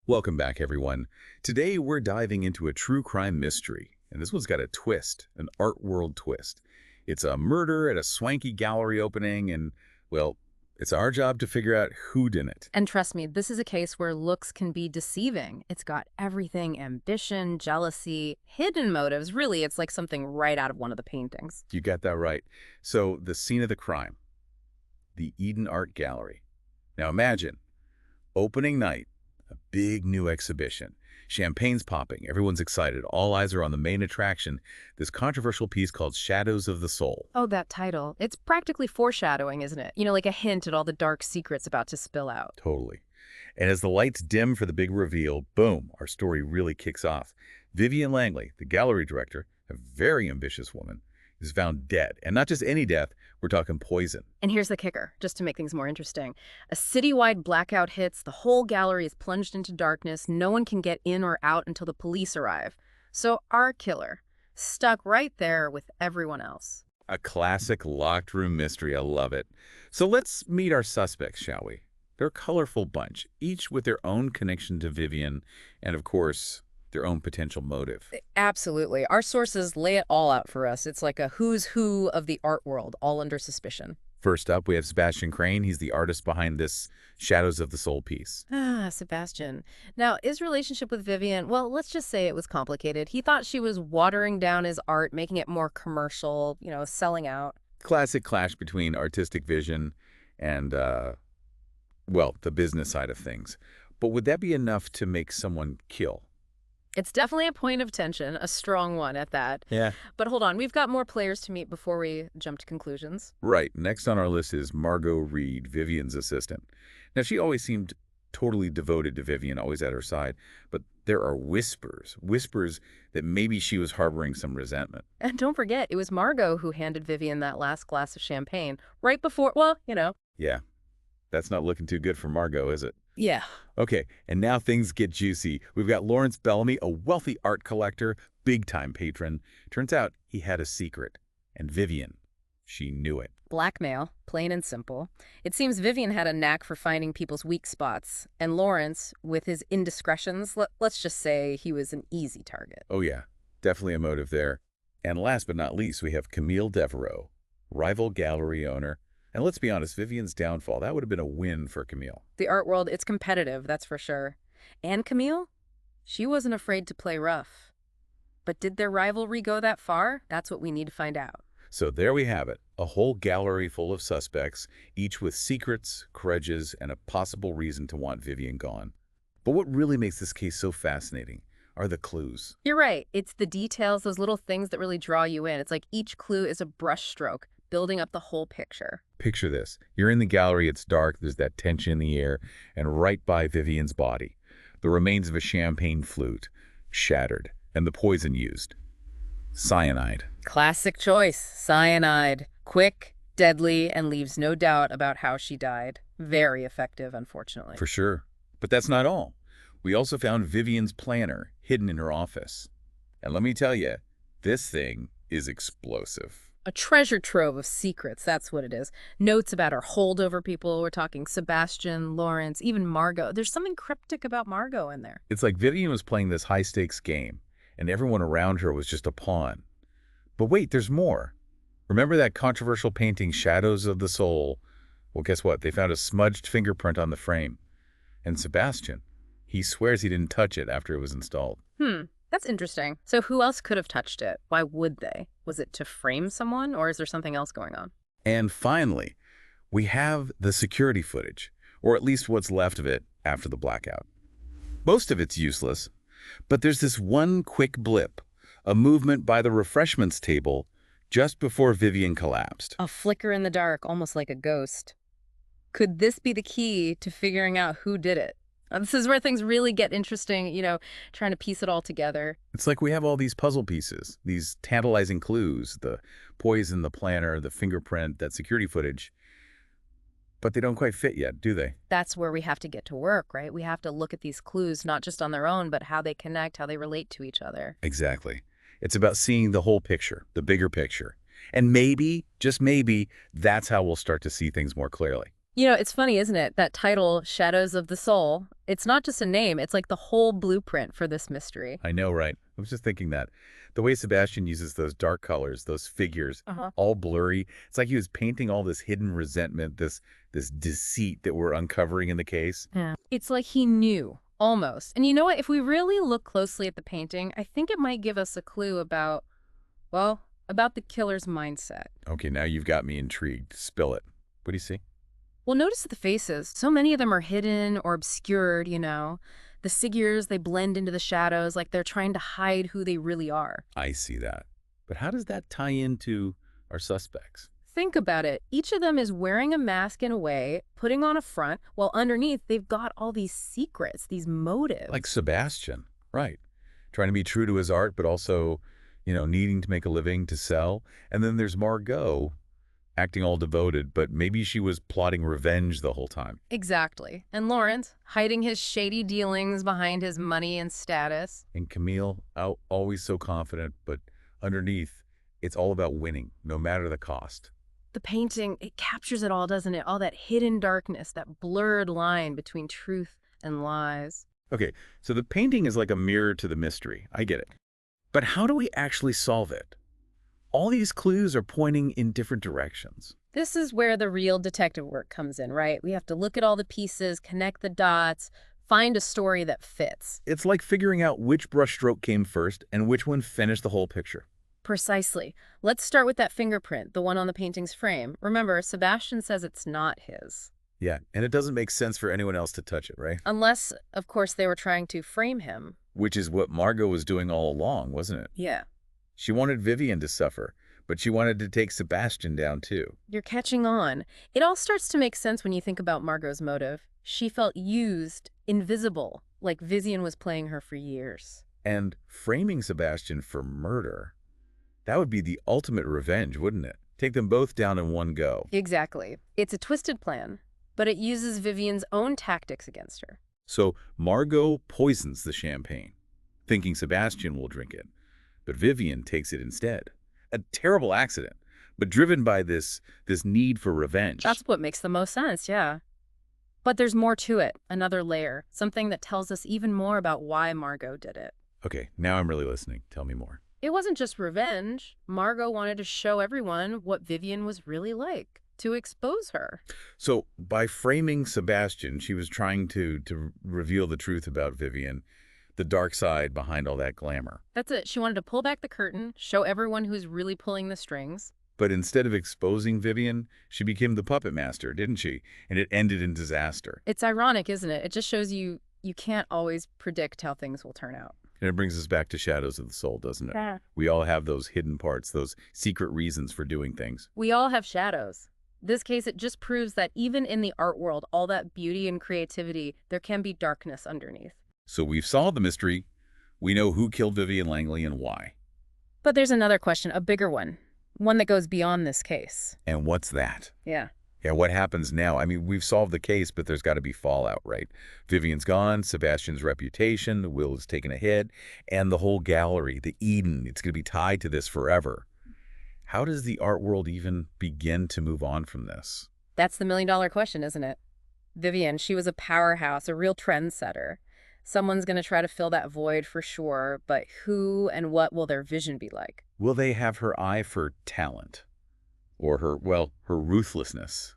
Welcome back, everyone. Today, we're diving into a true crime mystery, and this one's got a twist, an art world twist. It's a murder at a swanky gallery opening, and, well, it's our job to figure out who did it. And trust me, this is a case where looks can be deceiving. It's got everything: ambition, jealousy, hidden motives. Really, it's like something right out of one of the paintings. You got that right. So, the scene of the crime, the Eden Art Gallery. Now imagine, opening night, a big new exhibition. Champagne's popping, everyone's excited, all eyes are on the main attraction, this controversial piece called Shadows of the Soul. Oh, that title. It's practically foreshadowing, isn't it? Like a hint at all the dark secrets about to spill out. Totally. And as the lights dim for the big reveal, boom, our story really kicks off. Vivian Langley, the gallery director, a very ambitious woman, is found dead. And not just any death, we're talking poison. And here's the kicker, just to make things more interesting. A citywide blackout hits, the whole gallery is plunged into darkness, no one can get in or out until the police arrive. So our killer, stuck right there with everyone else. A classic locked room mystery, I love it. So let's meet our suspects, shall we? They're a colorful bunch, each with their own connection to Vivian, and of course, their own potential motive. Absolutely. Our sources lay it all out for us. It's like a who's who of the art world, all under suspicion. First up, we have Sebastian Crane. He's the artist behind this Shadows of the Soul piece. Ah, Sebastian. Now, his relationship with Vivian, well, let's just say it was complicated. He thought she was watering down his art, making it more commercial, selling out. Classic clash between artistic vision and, well, the business side of things. But would that be enough to make someone kill? It's definitely a point of tension, a strong one at that. Yeah. But hold on, we've got more players to meet before we jump to conclusions. Right. Next on our list is Margot Reed, Vivian's assistant. Now, she always seemed totally devoted to Vivian, always at her side. But there are whispers that maybe she was harboring some resentment. And don't forget, it was Margot who handed Vivian that last glass of champagne right before, well. Yeah. That's not looking too good for Margot, is it? Yeah. Okay, and now things get juicy. We've got Lawrence Bellamy, a wealthy art collector, big-time patron. Turns out he had a secret. And Vivian, she knew it. Blackmail, plain and simple. It seems Vivian had a knack for finding people's weak spots. And Lawrence, with his indiscretions, let's just say he was an easy target. Oh yeah, definitely a motive there. And last but not least, we have Camille Devereaux, rival gallery owner. And let's be honest, Vivian's downfall, that would have been a win for Camille. The art world, it's competitive, that's for sure. And Camille? She wasn't afraid to play rough. But did their rivalry go that far? That's what we need to find out. So there we have it, a whole gallery full of suspects, each with secrets, grudges, and a possible reason to want Vivian gone. But what really makes this case so fascinating are the clues. You're right. It's the details, those little things that really draw you in. It's like each clue is a brushstroke, building up the whole picture. Picture this. You're in the gallery, it's dark, there's that tension in the air, and right by Vivian's body, the remains of a champagne flute, shattered, and the poison used. Cyanide. Classic choice. Cyanide. Quick, deadly, and leaves no doubt about how she died. Very effective, unfortunately. For sure. But that's not all. We also found Vivian's planner hidden in her office. And let me tell you, this thing is explosive. A treasure trove of secrets, that's what it is. Notes about her holdover people. We're talking Sebastian, Lawrence, even Margot. There's something cryptic about Margot in there. It's like Vivian was playing this high-stakes game, and everyone around her was just a pawn. But wait, there's more. Remember that controversial painting, Shadows of the Soul? Well, guess what? They found a smudged fingerprint on the frame. And Sebastian, he swears he didn't touch it after it was installed. That's interesting. So who else could have touched it? Why would they? Was it to frame someone, or is there something else going on? And finally, we have the security footage, or at least what's left of it after the blackout. Most of it's useless, but there's this one quick blip, a movement by the refreshments table just before Vivian collapsed. A flicker in the dark, almost like a ghost. Could this be the key to figuring out who did it? This is where things really get interesting, trying to piece it all together. It's like we have all these puzzle pieces, these tantalizing clues, the poison, the planner, the fingerprint, that security footage. But they don't quite fit yet, do they? That's where we have to get to work, right? We have to look at these clues, not just on their own, but how they connect, how they relate to each other. Exactly. It's about seeing the whole picture, the bigger picture. And maybe, just maybe, that's how we'll start to see things more clearly. You know, it's funny, isn't it? That title, Shadows of the Soul, it's not just a name, it's like the whole blueprint for this mystery. I know, right? I was just thinking that. The way Sebastian uses those dark colors, those figures, Uh-huh. all blurry, it's like he was painting all this hidden resentment, this deceit that we're uncovering in the case. Yeah. It's like he knew, almost. And you know what? If we really look closely at the painting, I think it might give us a clue about, well, about the killer's mindset. Okay, now you've got me intrigued. Spill it. What do you see? Well, notice the faces. So many of them are hidden or obscured, you know. The figures, they blend into the shadows like they're trying to hide who they really are. I see that. But how does that tie into our suspects? Think about it. Each of them is wearing a mask in a way, putting on a front, while underneath they've got all these secrets, these motives. Like Sebastian, right. Trying to be true to his art, but also, needing to make a living to sell. And then there's Margot, acting all devoted, but maybe she was plotting revenge the whole time. Exactly. And Lawrence, hiding his shady dealings behind his money and status. And Camille, always so confident, but underneath, it's all about winning, no matter the cost. The painting, it captures it all, doesn't it? All that hidden darkness, that blurred line between truth and lies. Okay, so the painting is like a mirror to the mystery. I get it. But how do we actually solve it? All these clues are pointing in different directions. This is where the real detective work comes in, right? We have to look at all the pieces, connect the dots, find a story that fits. It's like figuring out which brushstroke came first and which one finished the whole picture. Precisely. Let's start with that fingerprint, the one on the painting's frame. Remember, Sebastian says it's not his. Yeah, and it doesn't make sense for anyone else to touch it, right? Unless, of course, they were trying to frame him. Which is what Margot was doing all along, wasn't it? Yeah. She wanted Vivian to suffer, but she wanted to take Sebastian down too. You're catching on. It all starts to make sense when you think about Margot's motive. She felt used, invisible, like Vivian was playing her for years. And framing Sebastian for murder, that would be the ultimate revenge, wouldn't it? Take them both down in one go. Exactly. It's a twisted plan, but it uses Vivian's own tactics against her. So Margot poisons the champagne, thinking Sebastian will drink it. But Vivian takes it instead. A terrible accident, but driven by this need for revenge. That's what makes the most sense, yeah. But there's more to it, another layer, something that tells us even more about why Margot did it. Okay, now I'm really listening. Tell me more. It wasn't just revenge. Margot wanted to show everyone what Vivian was really like, to expose her. So by framing Sebastian, she was trying to reveal the truth about Vivian, the dark side behind all that glamour. That's it. She wanted to pull back the curtain, show everyone who's really pulling the strings. But instead of exposing Vivian, she became the puppet master, didn't she? And it ended in disaster. It's ironic, isn't it? It just shows you can't always predict how things will turn out. And it brings us back to Shadows of the Soul, doesn't it? Yeah. We all have those hidden parts, those secret reasons for doing things. We all have shadows. This case, it just proves that even in the art world, all that beauty and creativity, there can be darkness underneath. So we've solved the mystery. We know who killed Vivian Langley and why. But there's another question, a bigger one that goes beyond this case. And what's that? Yeah. Yeah, what happens now? I mean, we've solved the case, but there's got to be fallout, right? Vivian's gone, Sebastian's reputation, the will has taken a hit, and the whole gallery, the Eden, it's going to be tied to this forever. How does the art world even begin to move on from this? That's the million-dollar question, isn't it? Vivian, she was a powerhouse, a real trendsetter. Someone's going to try to fill that void for sure, but who and what will their vision be like? Will they have her eye for talent? Or her ruthlessness?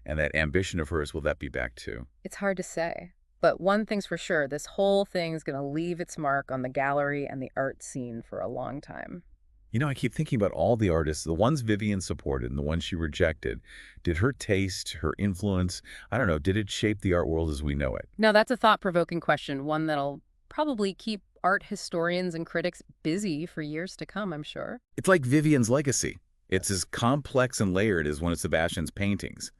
And that ambition of hers, will that be back too? It's hard to say. But one thing's for sure, this whole thing's going to leave its mark on the gallery and the art scene for a long time. I keep thinking about all the artists, the ones Vivian supported and the ones she rejected. Did her taste, her influence, I don't know, did it shape the art world as we know it? Now, that's a thought-provoking question, one that'll probably keep art historians and critics busy for years to come, I'm sure. It's like Vivian's legacy. It's as complex and layered as one of Sebastian's paintings.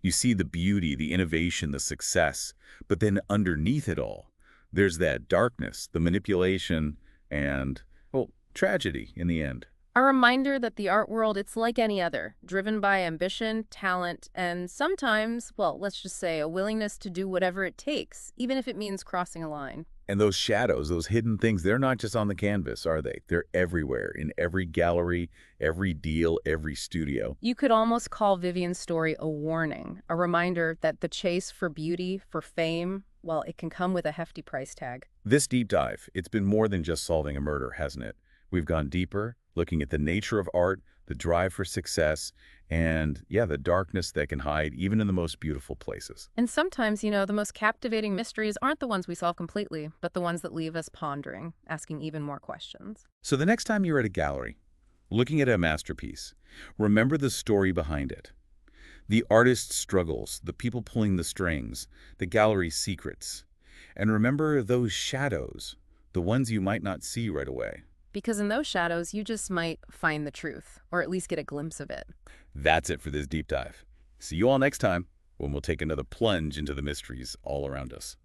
You see the beauty, the innovation, the success, but then underneath it all, there's that darkness, the manipulation, and, well, tragedy in the end. A reminder that the art world, it's like any other, driven by ambition, talent, and sometimes, well, let's just say a willingness to do whatever it takes, even if it means crossing a line. And those shadows, those hidden things, they're not just on the canvas, are they? They're everywhere, in every gallery, every deal, every studio. You could almost call Vivian's story a warning, a reminder that the chase for beauty, for fame, well, it can come with a hefty price tag. This deep dive, it's been more than just solving a murder, hasn't it? We've gone deeper, looking at the nature of art, the drive for success, and, yeah, the darkness that can hide even in the most beautiful places. And sometimes, the most captivating mysteries aren't the ones we solve completely, but the ones that leave us pondering, asking even more questions. So the next time you're at a gallery, looking at a masterpiece, remember the story behind it. The artist's struggles, the people pulling the strings, the gallery's secrets. And remember those shadows, the ones you might not see right away. Because in those shadows, you just might find the truth, or at least get a glimpse of it. That's it for this deep dive. See you all next time when we'll take another plunge into the mysteries all around us.